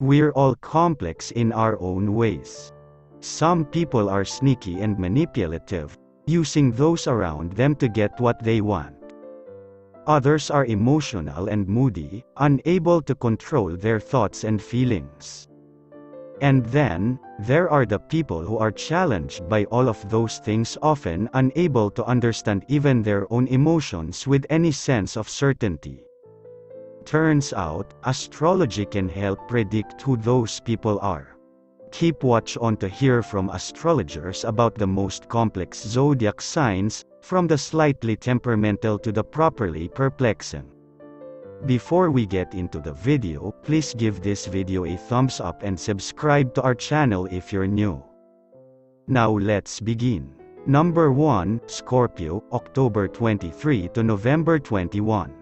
We're all complex in our own ways. Some people are sneaky and manipulative, using those around them to get what they want. Others are emotional and moody, unable to control their thoughts and feelings. And then, there are the people who are challenged by all of those things, often unable to understand even their own emotions with any sense of certainty. Turns out, astrology can help predict who those people are. Keep watch on to hear from astrologers about the most complex zodiac signs, from the slightly temperamental to the properly perplexing. Before we get into the video, please give this video a thumbs up and subscribe to our channel if you're new. Now let's begin. Number 1, Scorpio, October 23 to November 21.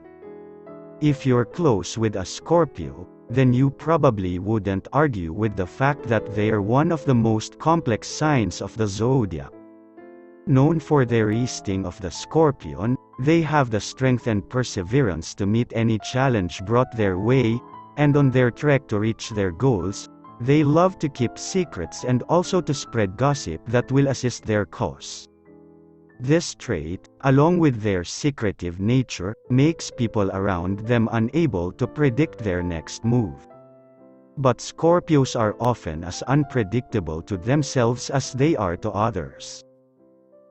If you're close with a Scorpio, then you probably wouldn't argue with the fact that they're one of the most complex signs of the zodiac. Known for their resting of the scorpion, they have the strength and perseverance to meet any challenge brought their way, and on their trek to reach their goals, they love to keep secrets and also to spread gossip that will assist their cause. This trait, along with their secretive nature, makes people around them unable to predict their next move. But Scorpios are often as unpredictable to themselves as they are to others.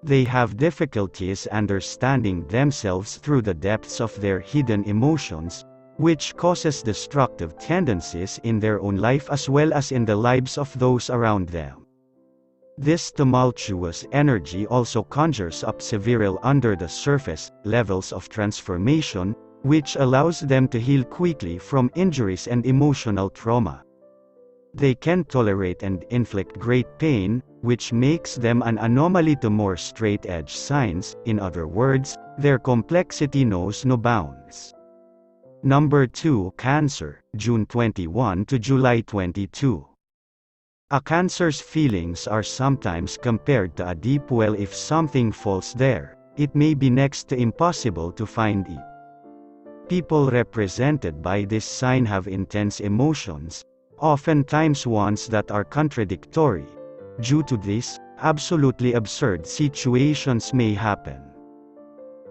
They have difficulties understanding themselves through the depths of their hidden emotions, which causes destructive tendencies in their own life as well as in the lives of those around them. This tumultuous energy also conjures up several under-the-surface levels of transformation, which allows them to heal quickly from injuries and emotional trauma. They can tolerate and inflict great pain, which makes them an anomaly to more straight-edge signs. In other words, their complexity knows no bounds. Number 2, Cancer, June 21 to July 22. A Cancer's feelings are sometimes compared to a deep well. If something falls there, it may be next to impossible to find it. People represented by this sign have intense emotions, oftentimes ones that are contradictory. Due to this, absolutely absurd situations may happen.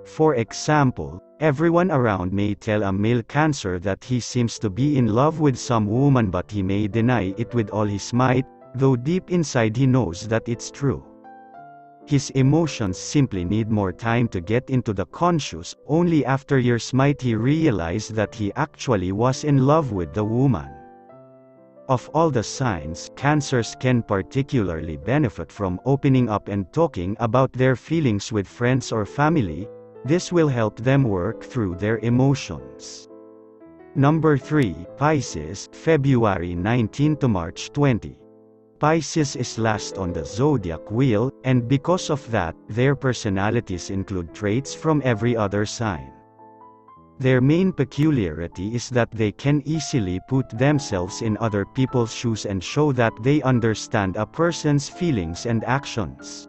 For example, everyone around may tell a male Cancer that he seems to be in love with some woman, but he may deny it with all his might, though deep inside he knows that it's true. His emotions simply need more time to get into the conscious. Only after years might he realize that he actually was in love with the woman. Of all the signs, Cancers can particularly benefit from opening up and talking about their feelings with friends or family. This will help them work through their emotions. Number 3, Pisces, February 19 to March 20. Pisces is last on the zodiac wheel, and because of that, their personalities include traits from every other sign. Their main peculiarity is that they can easily put themselves in other people's shoes and show that they understand a person's feelings and actions.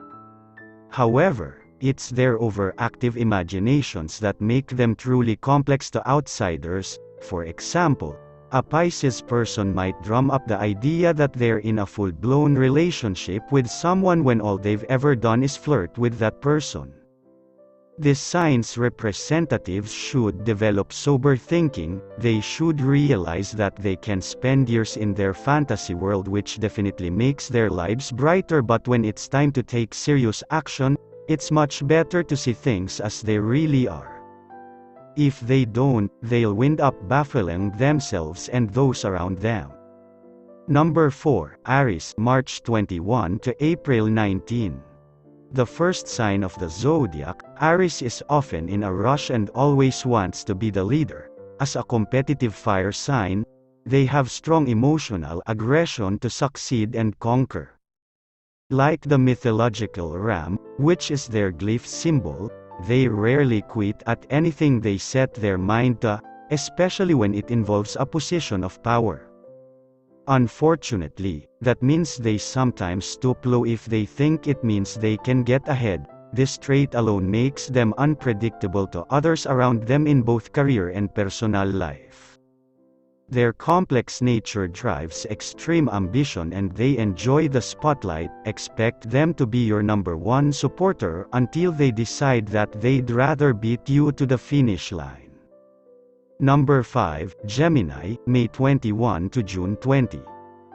However, it's their overactive imaginations that make them truly complex to outsiders. For example, a Pisces person might drum up the idea that they're in a full-blown relationship with someone when all they've ever done is flirt with that person. This sign's representatives should develop sober thinking. They should realize that they can spend years in their fantasy world, which definitely makes their lives brighter, but when it's time to take serious action, it's much better to see things as they really are. If they don't, they'll wind up baffling themselves and those around them. Number 4, Aries, March 21 to April 19. The first sign of the zodiac, Aries is often in a rush and always wants to be the leader. As a competitive fire sign, they have strong emotional aggression to succeed and conquer. Like the mythological ram, which is their glyph symbol, they rarely quit at anything they set their mind to, especially when it involves a position of power. Unfortunately, that means they sometimes stoop low if they think it means they can get ahead. This trait alone makes them unpredictable to others around them in both career and personal life. Their complex nature drives extreme ambition and they enjoy the spotlight. Expect them to be your number one supporter until they decide that they'd rather beat you to the finish line. Number 5, Gemini, May 21 to June 20.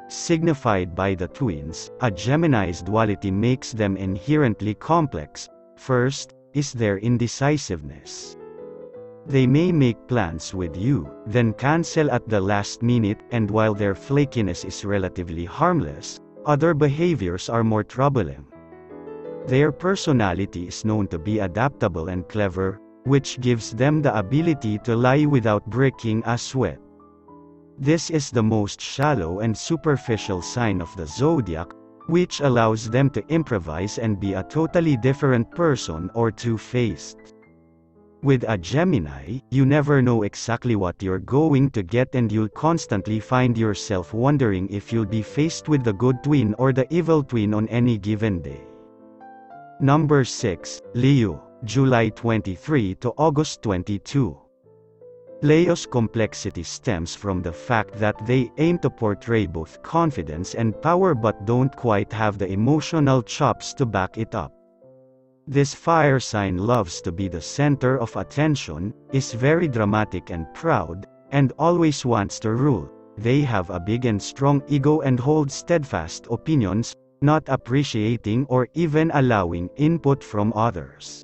Signified by the twins, a Gemini's duality makes them inherently complex. First, is their indecisiveness. They may make plans with you, then cancel at the last minute, and while their flakiness is relatively harmless, other behaviors are more troubling. Their personality is known to be adaptable and clever, which gives them the ability to lie without breaking a sweat. This is the most shallow and superficial sign of the zodiac, which allows them to improvise and be a totally different person or two-faced. With a Gemini, you never know exactly what you're going to get and you'll constantly find yourself wondering if you'll be faced with the good twin or the evil twin on any given day. Number 6, Leo, July 23 to August 22. Leo's complexity stems from the fact that they aim to portray both confidence and power but don't quite have the emotional chops to back it up. This fire sign loves to be the center of attention, is very dramatic and proud, and always wants to rule. They have a big and strong ego and hold steadfast opinions, not appreciating or even allowing input from others.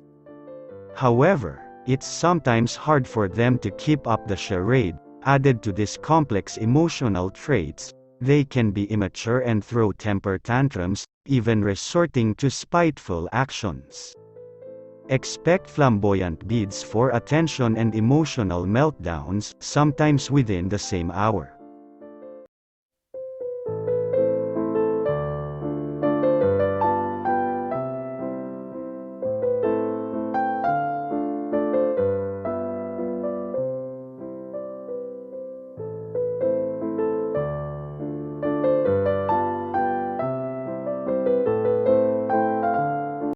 However, it's sometimes hard for them to keep up the charade. Added to these complex emotional traits, they can be immature and throw temper tantrums, even resorting to spiteful actions. Expect flamboyant bids for attention and emotional meltdowns, sometimes within the same hour.